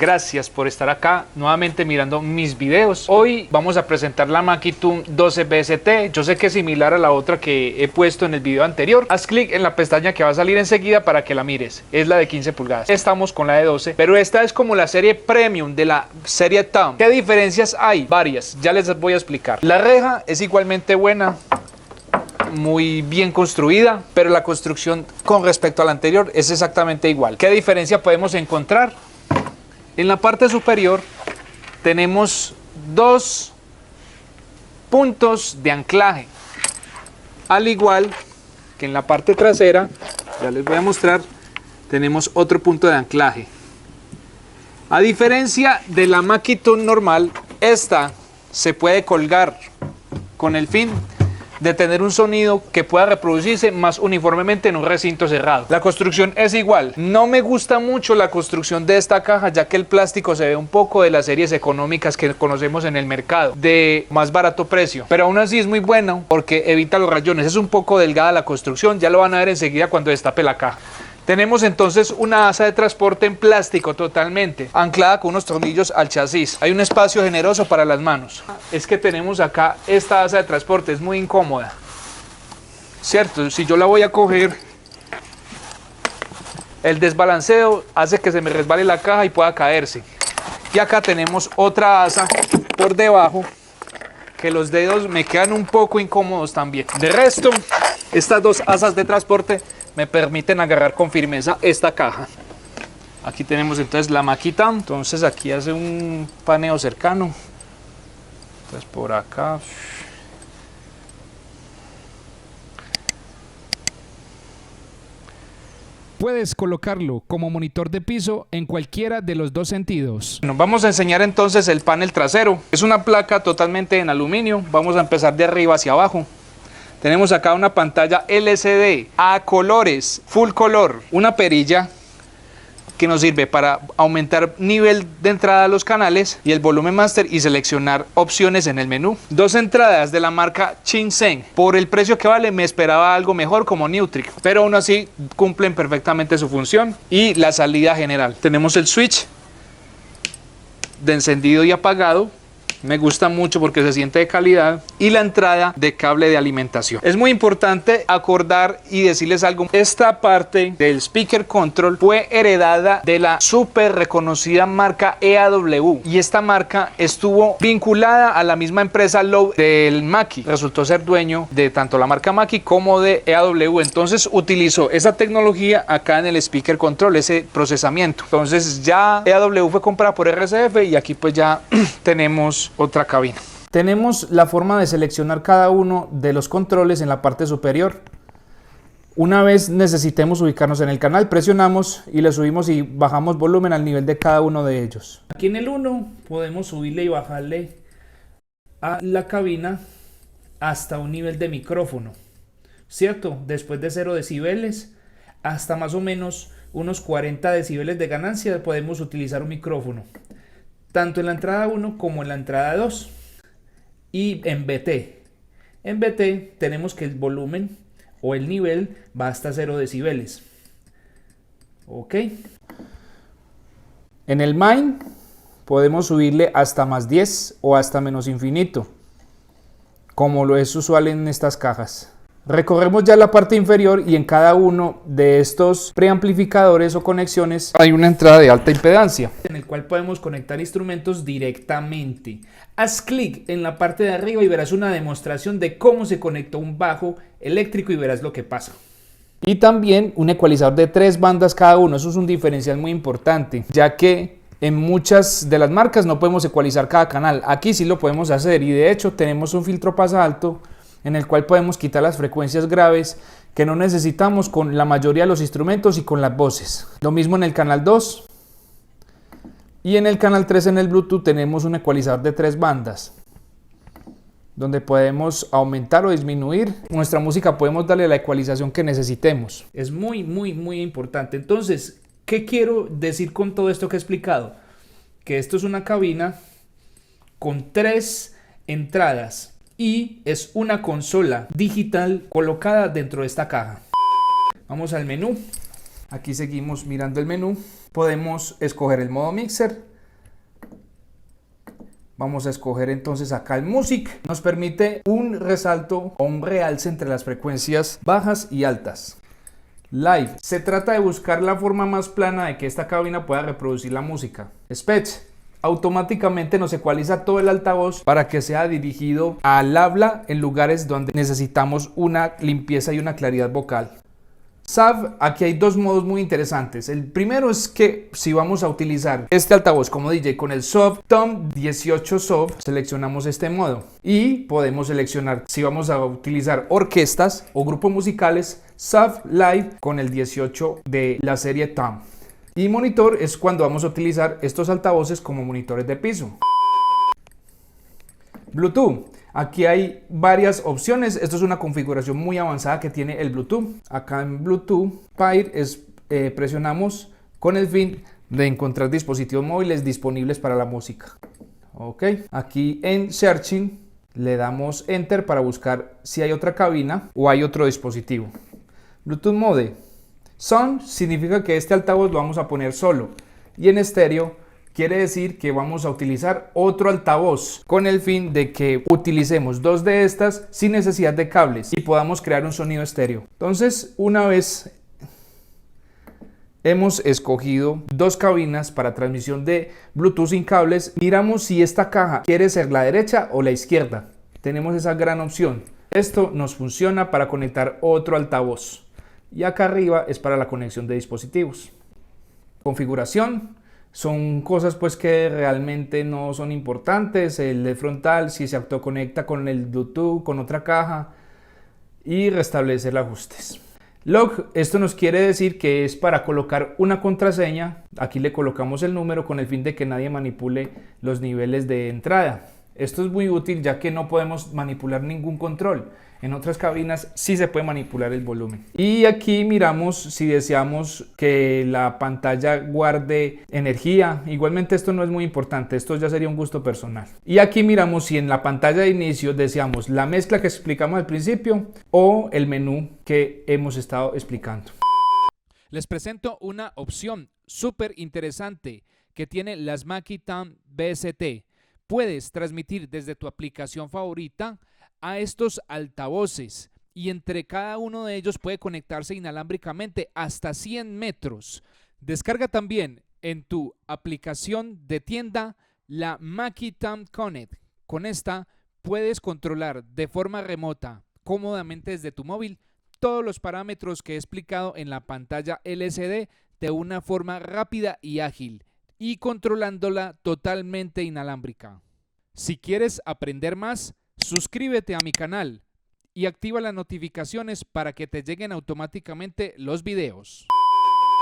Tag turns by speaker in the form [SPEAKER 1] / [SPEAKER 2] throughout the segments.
[SPEAKER 1] Gracias por estar acá nuevamente mirando mis videos. Hoy vamos a presentar la Mackie Tune 12 BST. Yo sé que es similar a la otra que he puesto en el video anterior. Haz clic en la pestaña que va a salir enseguida para que la mires. Es la de 15 pulgadas. Estamos con la de 12, pero esta es como la serie premium de la serie Tune. ¿Qué diferencias hay? Varias, ya les voy a explicar. La reja es igualmente buena, muy bien construida, pero la construcción con respecto a la anterior es exactamente igual. ¿Qué diferencia podemos encontrar? En la parte superior tenemos dos puntos de anclaje, al igual que en la parte trasera, ya les voy a mostrar, tenemos otro punto de anclaje. A diferencia de la Mackie Tune normal, esta se puede colgar con el fin de tener un sonido que pueda reproducirse más uniformemente en un recinto cerrado. La construcción es igual. No me gusta mucho la construcción de esta caja, ya que el plástico se ve un poco de las series económicas que conocemos en el mercado, de más barato precio, pero aún así es muy bueno porque evita los rayones. Es un poco delgada la construcción, ya lo van a ver enseguida cuando destape la caja. Tenemos entonces una asa de transporte en plástico totalmente, anclada con unos tornillos al chasis. Hay un espacio generoso para las manos. Es que tenemos acá esta asa de transporte, es muy incómoda. Cierto, si yo la voy a coger, el desbalanceo hace que se me resbale la caja y pueda caerse. Y acá tenemos otra asa por debajo, que los dedos me quedan un poco incómodos también. De resto, estas dos asas de transporte me permiten agarrar con firmeza esta caja. Aquí tenemos entonces la Mackie Tune. Entonces aquí hace un paneo cercano. Entonces por acá.
[SPEAKER 2] Puedes colocarlo como monitor de piso en cualquiera de los dos sentidos.
[SPEAKER 1] Nos vamos a enseñar entonces el panel trasero. Es una placa totalmente en aluminio. Vamos a empezar de arriba hacia abajo. Tenemos acá una pantalla LCD a colores, full color, una perilla que nos sirve para aumentar nivel de entrada a los canales y el volumen master y seleccionar opciones en el menú. Dos entradas de la marca Shinsen. Por el precio que vale me esperaba algo mejor como Neutrik, pero aún así cumplen perfectamente su función. Y la salida general. Tenemos el switch de encendido y apagado. Me gusta mucho porque se siente de calidad. Y la entrada de cable de alimentación. Es muy importante acordar y decirles algo. Esta parte del speaker control fue heredada de la súper reconocida marca EAW. Y esta marca estuvo vinculada a la misma empresa Low del Mackie. Resultó ser dueño de tanto la marca Mackie como de EAW. Entonces utilizó esa tecnología acá en el speaker control, ese procesamiento. Entonces ya EAW fue comprada por RCF y aquí pues ya tenemos otra cabina. Tenemos la forma de seleccionar cada uno de los controles en la parte superior. Una vez necesitemos ubicarnos en el canal, presionamos y le subimos y bajamos volumen al nivel de cada uno de ellos. Aquí en el 1 podemos subirle y bajarle a la cabina hasta un nivel de micrófono, ¿cierto? Después de 0 decibeles hasta más o menos unos 40 decibeles de ganancia podemos utilizar un micrófono, tanto en la entrada 1 como en la entrada 2. Y en BT. En BT tenemos que el volumen o el nivel va hasta 0 decibeles. Ok. En el main podemos subirle hasta más 10 o hasta menos infinito, como lo es usual en estas cajas. Recorremos ya la parte inferior y en cada uno de estos preamplificadores o conexiones hay una entrada de alta impedancia en el cual podemos conectar instrumentos directamente. Haz clic en la parte de arriba y verás una demostración de cómo se conectó un bajo eléctrico y verás lo que pasa. Y también un ecualizador de 3 bandas cada uno. Eso es un diferencial muy importante, ya que en muchas de las marcas no podemos ecualizar cada canal. Aquí sí lo podemos hacer y de hecho tenemos un filtro pasa alto en el cual podemos quitar las frecuencias graves que no necesitamos con la mayoría de los instrumentos y con las voces. Lo mismo en el canal 2 y en el canal 3 en el Bluetooth tenemos un ecualizador de 3 bandas donde podemos aumentar o disminuir nuestra música, podemos darle la ecualización que necesitemos. Es muy importante. Entonces, ¿qué quiero decir con todo esto que he explicado? Que esto es una cabina con 3 entradas y es una consola digital colocada dentro de esta caja. Vamos al menú. Aquí seguimos mirando el menú. Podemos escoger el modo mixer Vamos a escoger entonces acá el Music. Nos permite un resalto o un realce entre las frecuencias bajas y altas. Live. Se trata de buscar la forma más plana de que esta cabina pueda reproducir la música. Speech. Automáticamente nos ecualiza todo el altavoz para que sea dirigido al habla en lugares donde necesitamos una limpieza y una claridad vocal. SAV, aquí hay dos modos muy interesantes. El primero es que si vamos a utilizar este altavoz como DJ con el SOV Tom 18 SOV, seleccionamos este modo y podemos seleccionar si vamos a utilizar orquestas o grupos musicales, SAV Live con el 18 de la serie Tom. Y monitor es cuando vamos a utilizar estos altavoces como monitores de piso. Bluetooth. Aquí hay varias opciones. Esto es una configuración muy avanzada que tiene el Bluetooth. Acá en Bluetooth Pair presionamos con el fin de encontrar dispositivos móviles disponibles para la música. Ok. Aquí en Searching le damos Enter para buscar si hay otra cabina o hay otro dispositivo. Bluetooth Mode. Sound significa que este altavoz lo vamos a poner solo. Y en estéreo quiere decir que vamos a utilizar otro altavoz con el fin de que utilicemos dos de estas sin necesidad de cables y podamos crear un sonido estéreo. Entonces, una vez hemos escogido dos cabinas para transmisión de Bluetooth sin cables, miramos si esta caja quiere ser la derecha o la izquierda. Tenemos esa gran opción. Esto nos funciona para conectar otro altavoz. Y acá arriba es para la conexión de dispositivos. Configuración. Son cosas pues que realmente no son importantes. El LED frontal, si se autoconecta con el Bluetooth, con otra caja, y restablecer ajustes. Log, esto nos quiere decir que es para colocar una contraseña. Aquí le colocamos el número con el fin de que nadie manipule los niveles de entrada. Esto es muy útil ya que no podemos manipular ningún control. En otras cabinas sí se puede manipular el volumen. Y aquí miramos si deseamos que la pantalla guarde energía. Igualmente esto no es muy importante, esto ya sería un gusto personal. Y aquí miramos si en la pantalla de inicio deseamos la mezcla que explicamos al principio o el menú que hemos estado explicando.
[SPEAKER 2] Les presento una opción súper interesante que tiene las Mackie Tom BST. Puedes transmitir desde tu aplicación favorita a estos altavoces y entre cada uno de ellos puede conectarse inalámbricamente hasta 100 metros. Descarga también en tu aplicación de tienda la Mackie Tom Connect. Con esta puedes controlar de forma remota, cómodamente desde tu móvil, todos los parámetros que he explicado en la pantalla LCD de una forma rápida y ágil y controlándola totalmente inalámbrica. Si quieres aprender más, suscríbete a mi canal y activa las notificaciones para que te lleguen automáticamente los videos.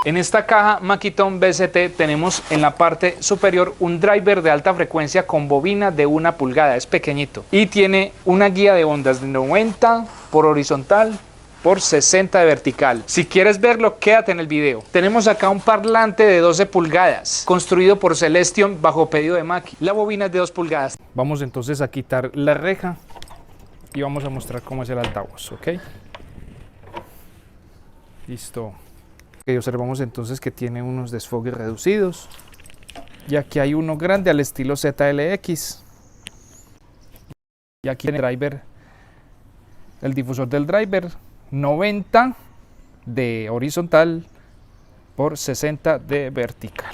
[SPEAKER 1] En esta caja Mackie Tom BST tenemos en la parte superior un driver de alta frecuencia con bobina de 1 pulgada, es pequeñito, y tiene una guía de ondas de 90 por horizontal por 60 de vertical. Si quieres verlo, quédate en el video. Tenemos acá un parlante de 12 pulgadas, construido por Celestion bajo pedido de Mackie. La bobina es de 2 pulgadas. Vamos entonces a quitar la reja y vamos a mostrar cómo es el altavoz, ¿ok? Listo. Okay, observamos entonces que tiene unos desfogues reducidos. Y aquí hay uno grande al estilo ZLX. Y aquí en el driver, el difusor del driver, 90 de horizontal por 60 de vertical.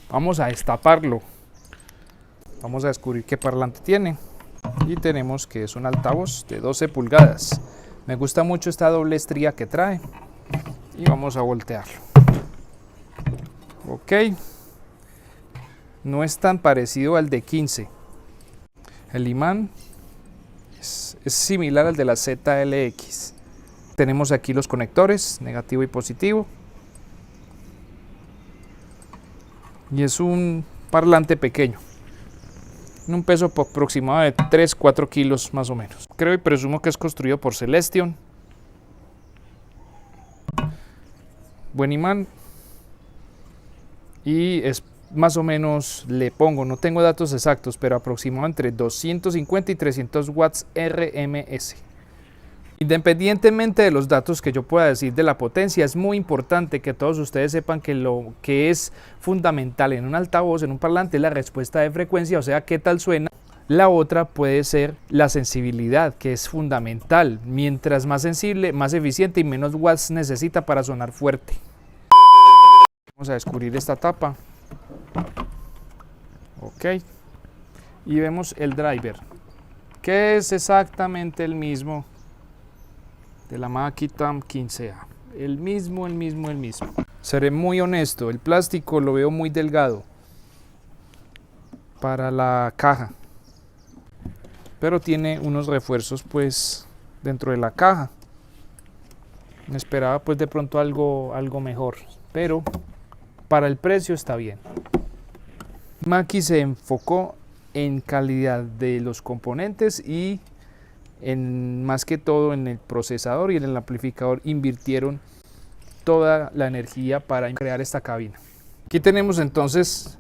[SPEAKER 1] Vamos a destaparlo. Vamos a descubrir qué parlante tiene. Y tenemos que es un altavoz de 12 pulgadas. Me gusta mucho esta doble estría que trae. Y vamos a voltearlo. Ok. No es tan parecido al de 15. El imán es similar al de la ZLX. Tenemos aquí los conectores, negativo y positivo. Y es un parlante pequeño. Un peso aproximado de 3-4 kilos más o menos. Creo y presumo que es construido por Celestion. Buen imán. Y es más o menos, le pongo, no tengo datos exactos, pero aproximado entre 250 y 300 watts RMS. Independientemente de los datos que yo pueda decir de la potencia, es muy importante que todos ustedes sepan que lo que es fundamental en un altavoz, en un parlante, es la respuesta de frecuencia, o sea, qué tal suena
[SPEAKER 2] La otra puede ser la sensibilidad, que es fundamental. Mientras más sensible, más eficiente y menos watts necesita para sonar fuerte. Vamos a descubrir esta tapa. Ok. Y vemos el driver, que es exactamente el mismo de la Makitam 15A. El mismo. Seré muy honesto, el plástico lo veo muy delgado para la caja, pero tiene unos refuerzos pues dentro de la caja. Me esperaba pues de pronto algo mejor, pero para el precio está bien. Mackie se enfocó en calidad de los componentes y más que todo en el procesador y en el amplificador. Invirtieron toda la energía para crear esta cabina. Aquí tenemos entonces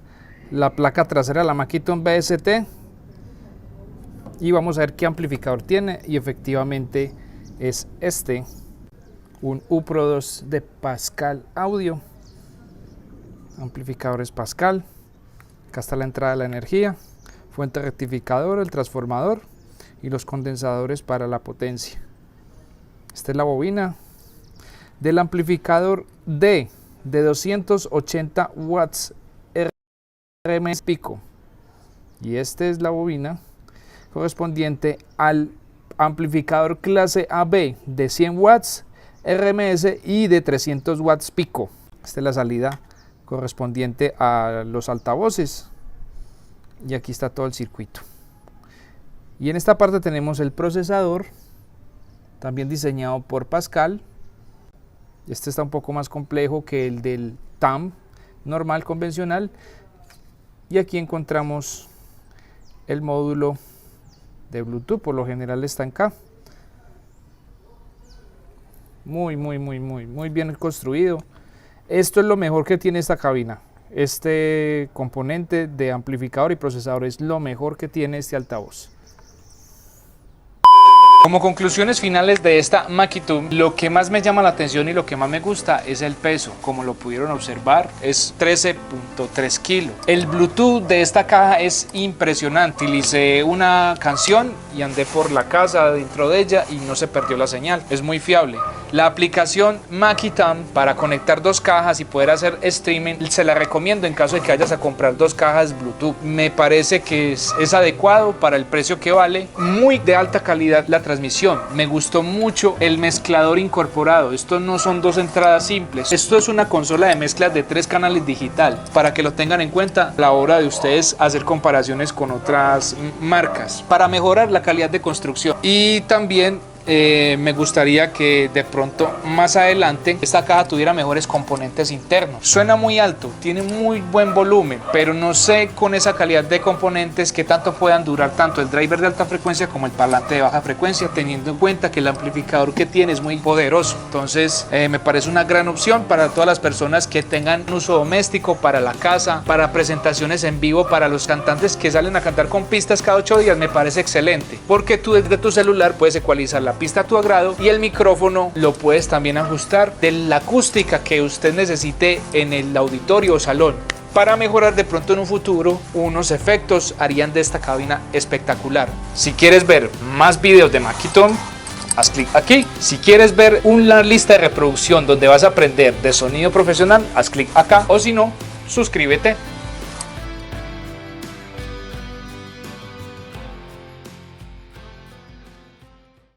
[SPEAKER 2] la placa trasera, la Makitam BST, y vamos a ver qué amplificador tiene, y efectivamente es este, un UPRO 2 de Pascal Audio. Amplificadores Pascal. Acá está la entrada de la energía, fuente rectificadora, el transformador y los condensadores para la potencia. Esta es la bobina del amplificador D de 280 watts RMS pico, y esta es la bobina correspondiente al amplificador clase AB de 100 watts RMS y de 300 watts pico. Esta es la salida correspondiente a los altavoces, y aquí está todo el circuito. Y en esta parte tenemos el procesador, también diseñado por Pascal. Este está un poco más complejo que el del TAM normal, convencional. Y aquí encontramos el módulo de Bluetooth, por lo general está acá. Muy bien construido. Esto es lo mejor que tiene esta cabina. Este componente de amplificador y procesador es lo mejor que tiene este altavoz.
[SPEAKER 1] Como conclusiones finales de esta Makitam, lo que más me llama la atención y lo que más me gusta es el peso. Como lo pudieron observar, es 13.3 kilos. El Bluetooth de esta caja es impresionante. Utilicé una canción y andé por la casa dentro de ella y no se perdió la señal. Es muy fiable. La aplicación Makitam para conectar dos cajas y poder hacer streaming, se la recomiendo en caso de que vayas a comprar dos cajas Bluetooth. Me parece que es adecuado para el precio que vale. Muy de alta calidad la transmisión. Me gustó mucho el mezclador incorporado. Esto no son dos entradas simples. Esto es una consola de mezclas de 3 canales digital, para que lo tengan en cuenta a la hora de ustedes hacer comparaciones con otras marcas, para mejorar la calidad de construcción. Y también me gustaría que de pronto más adelante esta caja tuviera mejores componentes internos. Suena muy alto, tiene muy buen volumen, pero no sé con esa calidad de componentes que tanto puedan durar tanto el driver de alta frecuencia como el parlante de baja frecuencia, teniendo en cuenta que el amplificador que tiene es muy poderoso. Entonces me parece una gran opción para todas las personas que tengan un uso doméstico, para la casa, para presentaciones en vivo, para los cantantes que salen a cantar con pistas cada 8 días. Me parece excelente, porque tú desde tu celular puedes ecualizar la pista a tu agrado, y el micrófono lo puedes también ajustar de la acústica que usted necesite en el auditorio o salón, para mejorar de pronto en un futuro unos efectos. Harían de esta cabina espectacular. Si quieres ver más videos de Makitam, haz clic aquí. Si quieres ver una lista de reproducción donde vas a aprender de sonido profesional, haz clic acá, o si no, suscríbete.